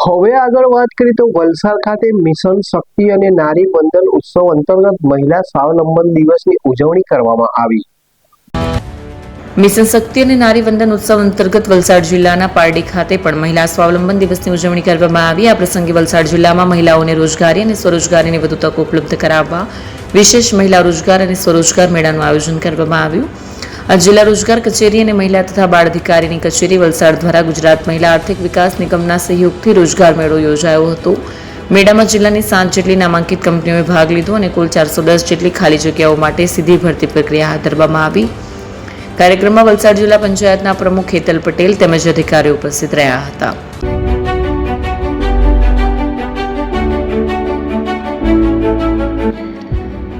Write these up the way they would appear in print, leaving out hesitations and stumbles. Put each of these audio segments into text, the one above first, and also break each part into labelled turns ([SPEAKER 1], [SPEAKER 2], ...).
[SPEAKER 1] હવે આગળ વાત કરીએ તો વલસાડ ખાતે મિશન શક્તિ અને નારી બંધન ઉત્સવ અંતર્ગત મહિલા સ્વાવલંબન દિવસની ઉજવણી કરવામાં આવી।
[SPEAKER 2] મિશન શક્તિ અને નારી વંદન ઉત્સવ અંતર્ગત વલસાડ જિલ્લાના પારડી ખાતે પણ મહિલા સ્વાવલંબન દિવસની ઉજવણી કરવામાં આવી। આ પ્રસંગે વલસાડ જિલ્લામાં મહિલાઓને રોજગારી અને સ્વરોજગારીની વધુ તકો ઉપલબ્ધ કરાવવા વિશેષ મહિલા રોજગાર અને સ્વરોજગાર મેળાનું આયોજન કરવામાં આવ્યું। આ જિલ્લા રોજગાર કચેરી અને મહિલા તથા બાળ અધિકારીની કચેરી વલસાડ દ્વારા ગુજરાત મહિલા આર્થિક વિકાસ નિગમના સહયોગથી રોજગાર મેળો યોજાયો હતો। મેળામાં જિલ્લાની 7 જેટલી નામાંકિત કંપનીઓએ ભાગ લીધો અને કુલ 410 જેટલી ખાલી જગ્યાઓ માટે સીધી ભરતી પ્રક્રિયા હાથ ધરવામાં આવી। કાર્યક્રમમાં વલસાડ જિલ્લા પંચાયતના પ્રમુખ હેતલ પટેલ તેમજ અધિકારીઓ ઉપસ્થિત રહ્યા હતા।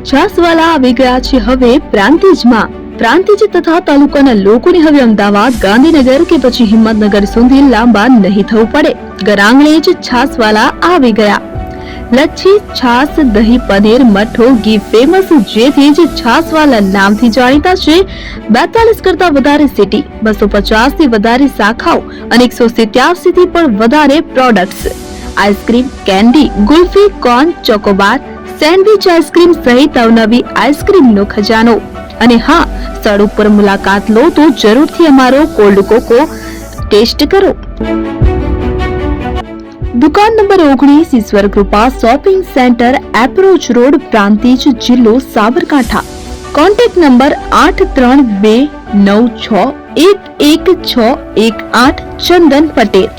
[SPEAKER 3] છાસવાલા આવી ગયા છે હવે પ્રાંતિજમાં। પ્રાંતિજ તથા તાલુકાના લોકોને હવે અમદાવાદ, ગાંધીનગર કે પછી હિંમતનગર સુધી લાંબા નહીં થવું પડે। ઘર આંગણે જ છાસવાલા આવી ગયા। લચ્છી, છાસ, દહીં, પનીર, મઠો, ઘી ફેમસ, જેથી જ છાસવાલા નામથી જાણીતા છે। 42 કરતા વધારે સિટી, 250 થી વધારે શાખાઓ અને 187 થી પણ વધારે products. Ice cream, candy, kulfi, corn, Chocobar, sandwich ice cream સહિત અવનવી આઈસ્ક્રીમનો ખજાનો। અને હા, સ્થળ ઉપર મુલાકાત લો તો જરૂરથી અમારો કોલ્ડ કોકો ટેસ્ટ કરો। દુકાન નંબર 19, Ishwar Krupa shopping centre, approach road, Prantij, જિલ્લો Sabarkantha. Contact number 8329611618 Chandan Patel.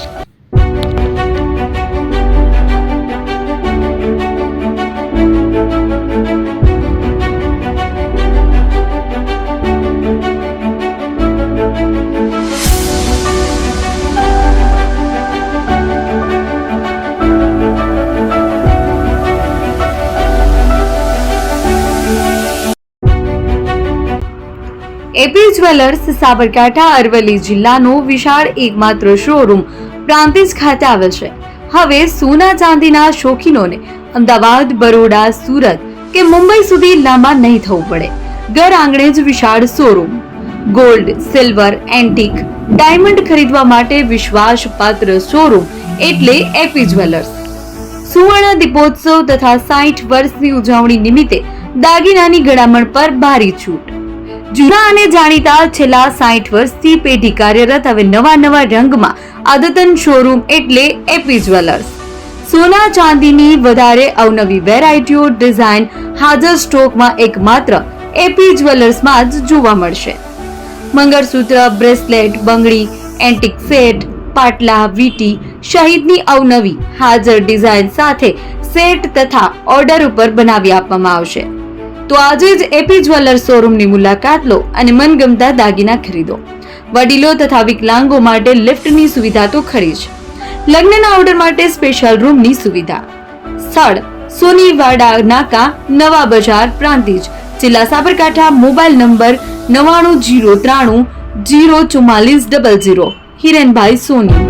[SPEAKER 4] AP jewellers Sabarkantha Aravalli જિલ્લાનો વિશાળ એકમાત્ર શોરૂમ પ્રાંતિજ ખાતે આવેલ છે। હવે સોના ચાંદીના શોખીનોને અમદાવાદ, બરોડા, સુરત કે મુંબઈ સુધી લાંબા નહીં થવું પડે। ઘર આંગણે જ વિશાળ showroom. Gold, silver, antique, diamond ખરીદવા માટે વિશ્વાસપાત્ર શોરૂમ એટલે એપી જ્વેલર્સ। સુવર્ણ દીપોત્સવ તથા 60 વર્ષની ઉજવણી નિમિત્તે દાગીનાની ગળામણ પર ભારી છૂટ। જૂના અને જાણીતા છેલ્લા 60 વર્ષથી પેઢી કાર્યરત હવે નવા રંગમાં અદ્યતન શોરૂમ એટલે એપી જ્વેલર્સ। સોના ચાંદીની વધારે અવનવી વેરાયટીઓ, ડિઝાઇન હાજર સ્ટોકમાં એકમાત્ર એપી જ્વેલર્સમાં જ જોવા મળશે। મંગળસૂત્ર, બ્રેસલેટ, બંગડી, એન્ટિક સેટ, પાટલા, વીટી સહિતની અવનવી હાજર ડિઝાઇન સાથે સેટ તથા ઓર્ડર ઉપર બનાવી આપવામાં આવશે। તો આજે જ એપી જ્વેલર્સ શોરૂમની મુલાકાત લો અને મનગમતા દાગીના ખરીદો। વડીલો તથા વિકલાંગો માટે લિફ્ટની સુવિધા તો ખરી જ, લગ્નના ઓર્ડર માટે સ્પેશિયલ રૂમની સુવિધા। સ્થળ સોનીવાડા નાકા, નવા બજાર, પ્રાંતિજ, જિલ્લા સાબરકાંઠા। Mobile number 9903304400। હિરેનભાઈ સોની।